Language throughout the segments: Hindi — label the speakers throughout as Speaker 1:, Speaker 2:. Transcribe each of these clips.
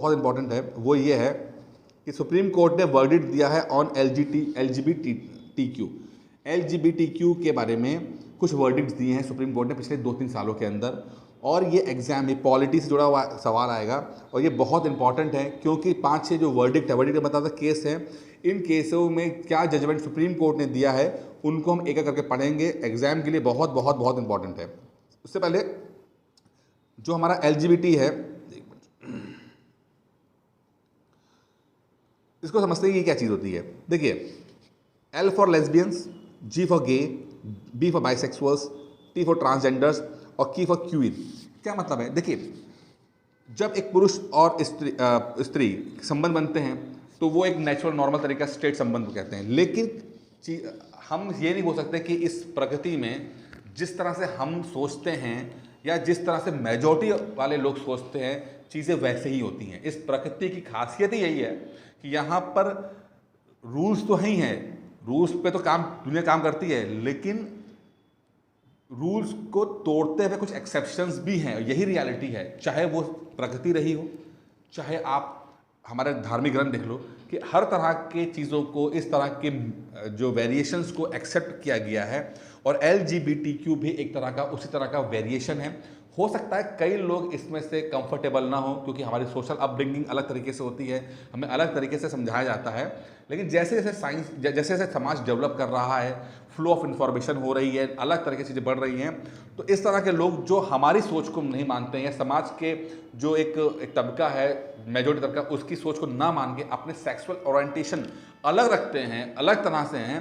Speaker 1: बहुत इंपॉर्टेंट है वो ये है कि सुप्रीम कोर्ट ने वर्डिक्ट दिया है on L G B T Q के बारे में कुछ वर्डिक्ट्स दिए हैं सुप्रीम कोर्ट ने पिछले 2-3 सालों के अंदर। और ये एग्जाम, ये पॉलिटी से जुड़ा हुआ सवाल आएगा और ये बहुत इंपॉर्टेंट है क्योंकि 5-6 जो वर्डिक्ट मतलब केस है, इन केसों में क्या जजमेंट सुप्रीम कोर्ट ने दिया है उनको हम एक एक करके पढ़ेंगे। एग्जाम के लिए बहुत बहुत बहुत इंपॉर्टेंट है। उससे पहले जो हमारा LGBT है, इसको समझते हैं कि क्या चीज़ होती है। देखिए, L for lesbians, G for gay, B for bisexuals, T for transgenders और Q फॉर क्यूइन। क्या मतलब है? देखिए, जब एक पुरुष और स्त्री संबंध बनते हैं तो वो एक नेचुरल नॉर्मल तरीका स्ट्रेट संबंध कहते हैं। लेकिन हम ये नहीं बोल सकते कि इस प्रकृति में जिस तरह से हम सोचते हैं या जिस तरह से मेजॉरिटी वाले लोग सोचते हैं चीज़ें वैसे ही होती हैं। इस प्रकृति की खासियत ही यही है कि यहाँ पर रूल्स तो ही हैं, रूल्स पे तो दुनिया काम करती है, लेकिन रूल्स को तोड़ते हुए कुछ एक्सेप्शंस भी हैं। यही रियलिटी है, चाहे वो प्रकृति रही हो, चाहे आप हमारे धार्मिक ग्रंथ देख लो कि हर तरह के चीज़ों को, इस तरह के जो वेरिएशंस को एक्सेप्ट किया गया है। और LGBTQ भी एक तरह का उसी तरह का वेरिएशन है। हो सकता है कई लोग इसमें से कंफर्टेबल ना हो क्योंकि हमारी सोशल अपब्रिंगिंग अलग तरीके से होती है, हमें अलग तरीके से समझाया जाता है। लेकिन जैसे जैसे साइंस, जैसे जैसे समाज डेवलप कर रहा है, फ्लो ऑफ इंफॉर्मेशन हो रही है, अलग तरह की चीज़ें बढ़ रही हैं, तो इस तरह के लोग जो हमारी सोच को नहीं मानते हैं या समाज के जो एक तबका है, मेजॉरिटी तबका, उसकी सोच को ना मान के अपने सेक्सुअल ओरिएंटेशन अलग रखते हैं, अलग तरह से हैं,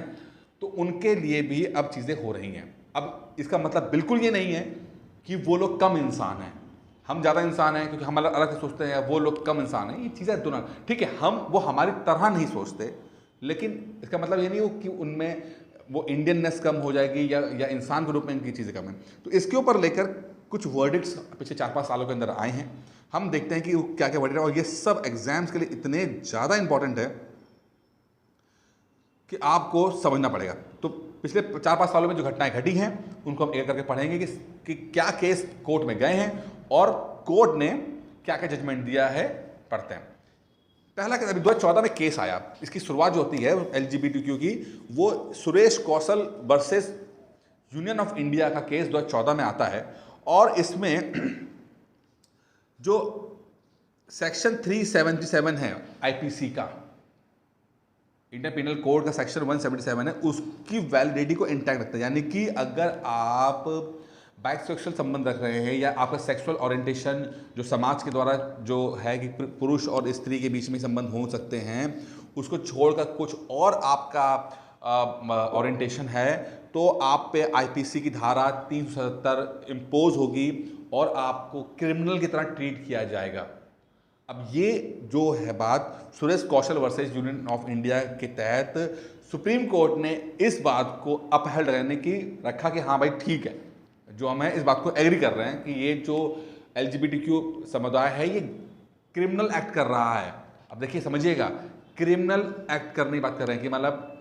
Speaker 1: तो उनके लिए भी अब चीज़ें हो रही हैं। अब इसका मतलब बिल्कुल ये नहीं है कि वो लोग कम इंसान हैं, हम ज़्यादा इंसान हैं क्योंकि हम अलग अलग से सोचते हैं, वो लोग कम इंसान हैं। ये चीज़ें दोनों ठीक है, वो हमारी तरह नहीं सोचते, लेकिन इसका मतलब ये नहीं हो कि उनमें वो इंडियननेस कम हो जाएगी या इंसान के रूप में इनकी चीज़ें कम हैं। तो इसके ऊपर लेकर कुछ वर्डिक्ट्स पिछले 4-5 सालों के अंदर आए हैं। हम देखते हैं कि क्या क्या वर्डिक्ट है, और ये सब एग्जाम्स के लिए इतने ज़्यादा इंपॉर्टेंट है कि आपको समझना पड़ेगा। तो पिछले 4-5 सालों में जो घटनाएं घटी हैं उनको हम एक करके पढ़ेंगे कि क्या केस कोर्ट में गए हैं और कोर्ट ने क्या क्या जजमेंट दिया है। पढ़ते हैं। पहला केस अभी 2014 में केस आया। इसकी शुरुआत जो होती है LGBTQ की, वो सुरेश कौशल वर्सेस यूनियन ऑफ इंडिया का केस 2014 में आता है। और इसमें जो सेक्शन 377 है IPC का, इंडियन पिनल कोड का सेक्शन 177 है, उसकी वैलिडिटी को इंटैक्ट रखता है। यानी कि अगर आप बाइसेक्सुअल संबंध रख रहे हैं या आपका सेक्सुअल ओरिएंटेशन जो समाज के द्वारा जो है कि पुरुष और स्त्री के बीच में संबंध हो सकते हैं, उसको छोड़कर कुछ और आपका ओरिएंटेशन है, तो आप पे IPC की धारा 377 इम्पोज होगी और आपको क्रिमिनल की तरह ट्रीट किया जाएगा। अब ये जो है बात सुरेश कौशल वर्सेस यूनियन ऑफ इंडिया के तहत सुप्रीम कोर्ट ने इस बात को अपहेल्ड करने की रखा कि हाँ भाई ठीक है, जो हम इस बात को एग्री कर रहे हैं कि ये जो LGBTQ समुदाय है ये क्रिमिनल एक्ट कर रहा है। अब देखिए समझिएगा, क्रिमिनल एक्ट करने की बात कर रहे हैं कि मतलब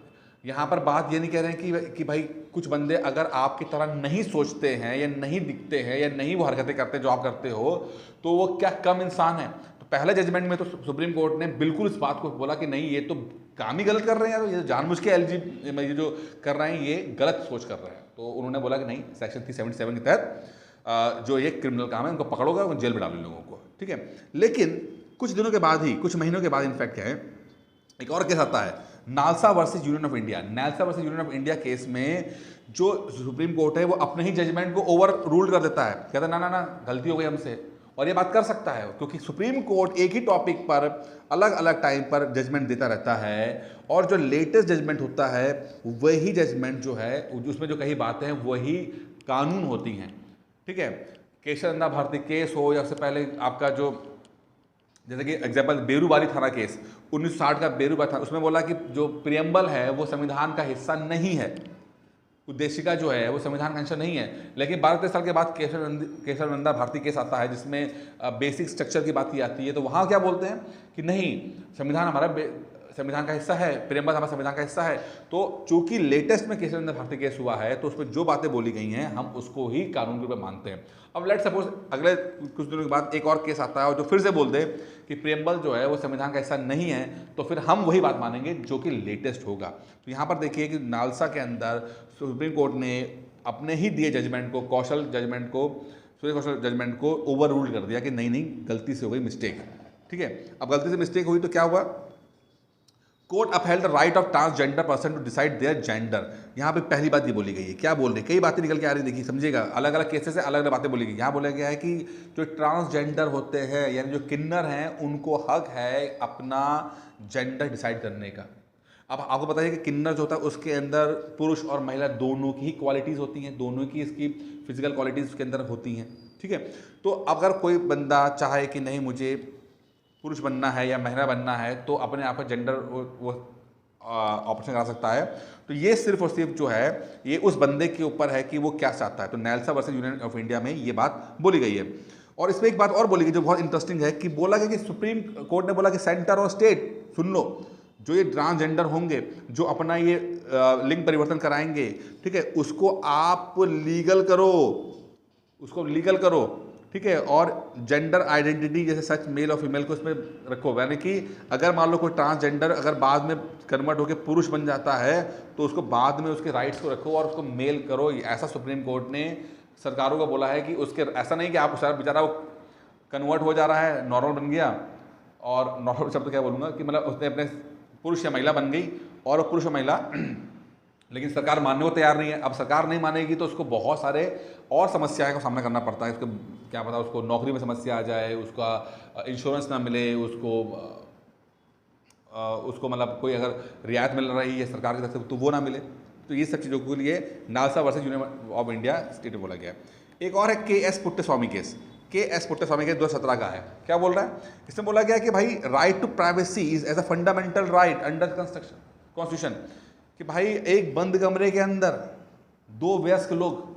Speaker 1: यहाँ पर बात ये नहीं कह रहे हैं कि भाई कुछ बंदे अगर आपकी तरह नहीं सोचते हैं या नहीं दिखते हैं या नहीं वो हरकतें करते जो आप करते हो, तो वो क्या कम इंसान है। तो पहले जजमेंट में तो सुप्रीम कोर्ट ने बिल्कुल इस बात को बोला कि नहीं, ये तो काम ही गलत कर रहे हैं यार, ये जानबूझ के ये जो कर रहे हैं ये गलत सोच कर रहे हैं। तो उन्होंने बोला कि नहीं, सेक्शन 377 के तहत जो ये क्रिमिनल काम है उनको पकड़ोगे और जेल में डालो लोगों को, ठीक है। लेकिन कुछ दिनों के बाद ही, कुछ महीनों के बाद इनफैक्ट क्या है, एक और केस आता है NALSA versus union of India. NALSA versus union of India case में जो सुप्रीम कोर्ट है वो अपने ही जजमेंट को ओवर रूल कर देता है, कहता है ना ना ना गलती हो गई हमसे। और ये बात कर सकता है क्योंकि सुप्रीम कोर्ट एक ही टॉपिक पर अलग अलग टाइम पर जजमेंट देता रहता है, और जो लेटेस्ट जजमेंट होता है वही जजमेंट जो है उसमें जो कही बातें हैं वही कानून होती हैं, ठीक है। केशव भारती केस हो या उससे पहले आपका जो जैसे कि एग्जाम्पल बेरूबारी थाना केस 1960 का बेरूबारी थाना, उसमें बोला कि जो प्रियम्बल है वो संविधान का हिस्सा नहीं है, उद्देशिका जो है वो संविधान का हिस्सा नहीं है। लेकिन 12-13 साल के बाद केशव नंदा भारती केस आता है जिसमें बेसिक स्ट्रक्चर की बात की जाती है। तो वहाँ क्या बोलते हैं कि नहीं, संविधान हमारा संविधान का हिस्सा है, प्रियम्बल हमारा संविधान का हिस्सा है। तो चूंकि लेटेस्ट में केशव नंदा भारती केस हुआ है तो उसमें जो बातें बोली गई हैं हम उसको ही कानून के रूप में मानते हैं। अब लेट सपोज अगले कुछ दिनों के बाद एक और केस आता है और जो फिर से बोल दे कि प्रेम्बल जो है वो संविधान का हिस्सा नहीं है, तो फिर हम वही बात मानेंगे जो कि लेटेस्ट होगा। तो यहाँ पर देखिए कि नालसा के अंदर सुप्रीम कोर्ट ने अपने ही दिए जजमेंट को, सूर्य कौशल जजमेंट को ओवर रूल कर दिया कि नहीं नहीं, गलती से हो गई, मिस्टेक। ठीक है, अब गलती से मिस्टेक हुई तो क्या हुआ, court upheld the right of transgender person to decide their gender. यहाँ पे पहली बात ये बोली गई है, क्या बोल रही है, कई बातें निकल के आ रही, देखिए समझिएगा, अलग अलग केसेस से अलग अलग बातें बोली गई। यहाँ बोला गया है कि जो ट्रांसजेंडर होते हैं यानी जो किन्नर हैं, उनको हक है अपना जेंडर डिसाइड करने का। अब आपको पता है कि किन्नर जो होता है उसके अंदर पुरुष और महिला दोनों की ही क्वालिटीज़ होती हैं, दोनों की इसकी फिजिकल क्वालिटीज़ उसके अंदर होती हैं। ठीक है, तो अगर कोई बंदा चाहे कि नहीं मुझे पुरुष बनना है या महिला बनना है, तो अपने आप का जेंडर वो ऑप्शन करा सकता है। तो ये सिर्फ और सिर्फ जो है ये उस बंदे के ऊपर है कि वो क्या चाहता है। तो NALSA versus union of India में ये बात बोली गई है। और इसमें एक बात और बोली गई जो बहुत इंटरेस्टिंग है कि बोला गया कि सुप्रीम कोर्ट ने बोला कि सेंटर और स्टेट, सुन लो, जो ये ट्रांसजेंडर होंगे, जो अपना ये लिंग परिवर्तन कराएंगे, ठीक है, उसको आप लीगल करो, उसको लीगल करो। ठीक है, और जेंडर आइडेंटिटी जैसे सच मेल और फीमेल को इसमें रखो, यानी कि अगर मान लो कोई ट्रांसजेंडर अगर बाद में कन्वर्ट होकर पुरुष बन जाता है तो उसको बाद में उसके राइट्स को रखो और उसको मेल करो। ऐसा सुप्रीम कोर्ट ने सरकारों को बोला है कि उसके ऐसा नहीं कि आप बेचारा वो कन्वर्ट हो जा रहा है, नॉर्मल बन गया, और नॉर्मल शब्द क्या बोलूँगा कि मतलब उसने अपने पुरुष या महिला बन गई और पुरुष या महिला, लेकिन सरकार मानने को तैयार नहीं है। अब सरकार नहीं मानेगी तो उसको बहुत सारे और समस्याएं का सामना करना पड़ता है। उसको क्या पता उसको नौकरी में समस्या आ जाए, उसका इंश्योरेंस ना मिले, उसको मतलब कोई अगर रियायत मिल रही है सरकार की तरफ से तो वो ना मिले। तो ये सब चीज़ों के लिए NALSA versus union of India state में बोला गया है। एक और है KS. Puttaswamy case. KS. Puttaswamy case 2017 का है। क्या बोल रहा है, इसमें बोला गया कि भाई right to privacy is as a fundamental right under constitution, कि भाई एक बंद कमरे के अंदर दो वयस्क लोग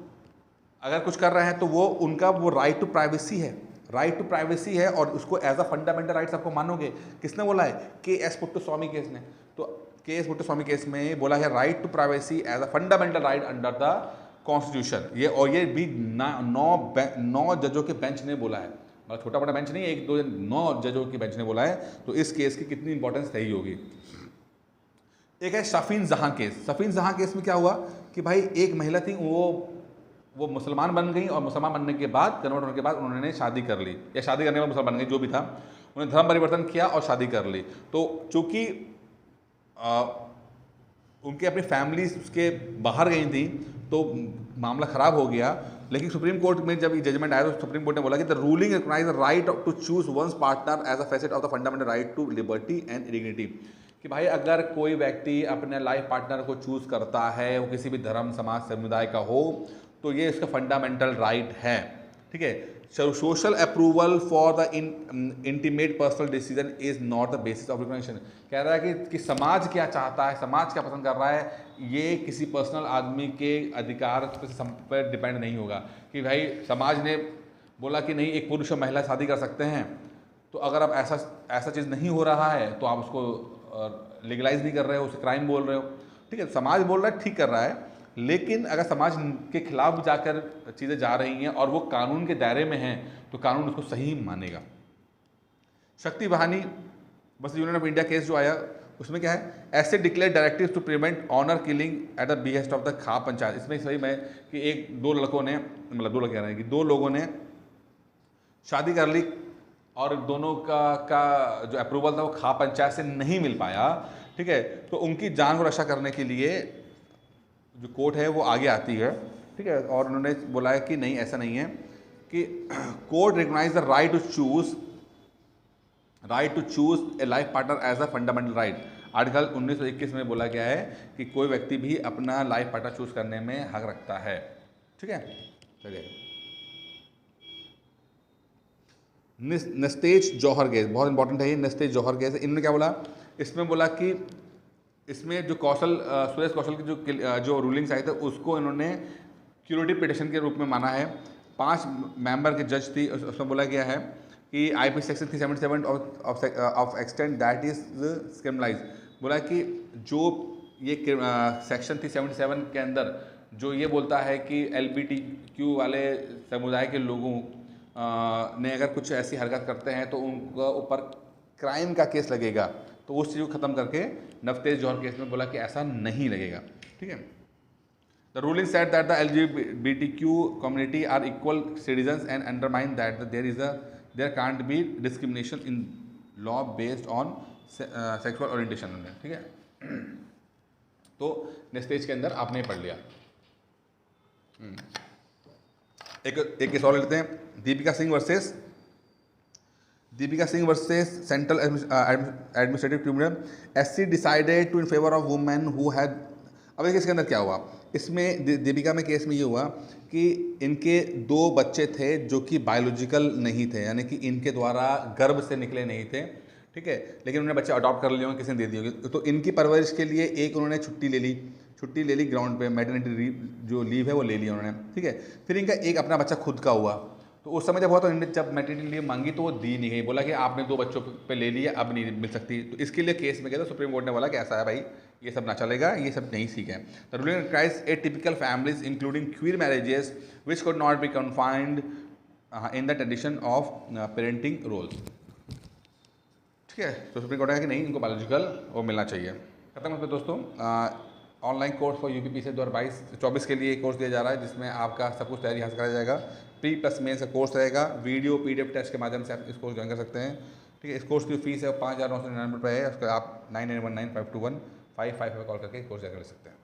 Speaker 1: अगर कुछ कर रहे हैं तो वो उनका वो राइट टू प्राइवेसी है, राइट टू प्राइवेसी है, और उसको एज अ फंडामेंटल राइट्स आपको मानोगे। किसने बोला है, के.एस. पुट्टस्वामी केस ने। तो के.एस. पुट्टस्वामी केस में बोला है right to privacy as a fundamental right under the constitution. ये और ये भी 9 जजों के बेंच ने बोला है, मतलब छोटा मोटा बेंच नहीं, 1 2 9 जजों के बेंच ने बोला है। तो इस केस की कितनी इंपॉर्टेंस रही होगी। एक है शफीन जहां केस। शफीन जहां केस में क्या हुआ कि भाई एक महिला थी, वो मुसलमान बन गई, और मुसलमान बनने के बाद, कन्वर्ट होने के बाद उन्होंने शादी कर ली, या शादी करने के बाद मुसलमान बन गई, जो भी था, उन्होंने धर्म परिवर्तन किया और शादी कर ली। तो चूंकि उनकी अपनी फैमिली उसके बाहर गई थी तो मामला ख़राब हो गया। लेकिन सुप्रीम कोर्ट में जब ये जजमेंट आया तो सुप्रीम कोर्ट ने बोला कि the ruling recognise the right to choose one's partner as a facet of the fundamental right to liberty and dignity. कि भाई अगर कोई व्यक्ति अपने लाइफ पार्टनर को चूज करता है, वो किसी भी धर्म समाज समुदाय का हो, तो ये इसका फंडामेंटल राइट है। ठीक है, social approval for the intimate personal decision is not the basis of recognition. कह रहा है कि समाज क्या चाहता है, समाज क्या पसंद कर रहा है, ये किसी पर्सनल आदमी के अधिकार पर डिपेंड नहीं होगा। कि भाई समाज ने बोला कि नहीं एक पुरुष और महिला शादी कर सकते हैं, तो अगर आप ऐसा चीज़ नहीं हो रहा है तो आप उसको लीगलाइज नहीं कर रहे हो, उसे क्राइम बोल रहे हो। ठीक है, समाज बोल रहा है ठीक कर रहा है, लेकिन अगर समाज के खिलाफ जाकर चीज़ें जा रही हैं और वो कानून के दायरे में हैं तो कानून उसको सही मानेगा। शक्ति बहानी बस यूनियन ऑफ इंडिया केस जो आया उसमें क्या है, ऐसे declare directive to prevent honour killing at the behest of the khap panchayat. इसमें सही में कि दो लड़कों ने, मतलब 2 लड़के कह रहे हैं कि 2 लोगों ने शादी कर ली और दोनों का जो अप्रूवल था वो खाप पंचायत से नहीं मिल पाया। ठीक है, तो उनकी जान को रक्षा करने के लिए जो कोर्ट है वो आगे आती है। ठीक है, और उन्होंने बोला है कि नहीं ऐसा नहीं है, कि court recognise the right to choose a life partner as a fundamental right. Article 1921 में बोला गया है कि कोई व्यक्ति भी अपना लाइफ पार्टनर चूज करने में हक रखता है। ठीक है, चलिए नस्तेज जौहर केस, बहुत इंपॉर्टेंट है ये नस्तेज जौहर केस। इन्होंने क्या बोला, इसमें बोला कि इसमें जो सुरेश कौशल की जो रूलिंग्स आए थे उसको इन्होंने क्यूरेटिव पिटिशन के रूप में माना है। 5 मेंबर के जज थी, उसमें बोला गया है कि IP section 377 of extent that is criminalise. बोला कि जो ये सेक्शन 377 के अंदर जो ये बोलता है कि LGBTQ वाले समुदाय के लोगों ने अगर कुछ ऐसी हरकत करते हैं तो उनका ऊपर क्राइम का केस लगेगा, तो उस चीज़ को ख़त्म करके नवतेज जौहर केस में बोला कि ऐसा नहीं लगेगा। ठीक है, the ruling set that the LGBTQ community are equal citizens and undermine that there can't be discrimination in law based on sexual orientation. ठीक है, तो नेक्स्ट के अंदर आपने पढ़ लिया। एक केस और लेते हैं, Deepika Singh versus central administrative tribunal. SC decided to in favour of women who had. अब इस केस के अंदर क्या हुआ, इसमें दीपिका में केस में ये हुआ कि इनके 2 बच्चे थे जो कि बायोलॉजिकल नहीं थे, यानी कि इनके द्वारा गर्भ से निकले नहीं थे। ठीक है, लेकिन उन्होंने बच्चे अडॉप्ट कर लिए होंगे, किसी ने दे दिए होंगे, तो इनकी परवरिश के लिए एक उन्होंने छुट्टी ले ली ग्राउंड पे, मैटरनिटी जो लीव है वो ले लिया उन्होंने। ठीक है, फिर इनका एक अपना बच्चा खुद का हुआ, तो उस समय जब हुआ तो इन्होंने जब मैटरनिटी लीव मांगी तो वो दी नहीं गई, बोला कि आपने 2 बच्चों पे ले लिया, अब नहीं मिल सकती। तो इसके लिए केस में गया तो सुप्रीम कोर्ट ने बोला कि ऐसा है भाई, ये सब ना चलेगा, ये सब नहीं सीखे। The ruling cries atypical families including queer marriages which could not be confined in the tradition of parenting roles. ठीक है, तो सुप्रीम कोर्ट ने कहा कि नहीं, इनको बायोलॉजिकल वो मिलना चाहिए। खत्म होता है दोस्तों ऑनलाइन कोर्स फॉर UPPC 2022-24 के लिए कोर्स दिया जा रहा है, जिसमें आपका सब कुछ तैयारी यहाँ से कराया जाएगा। प्री प्लस मेंस का कोर्स रहेगा, वीडियो PDF टेस्ट के माध्यम से आप इस कोर्स ज्वाइन कर सकते हैं। ठीक है, इस कोर्स की फीस है 5,999 रुपये है, उसका आप 9919521555 कॉल करके कोर्स ज्वाइन कर सकते हैं।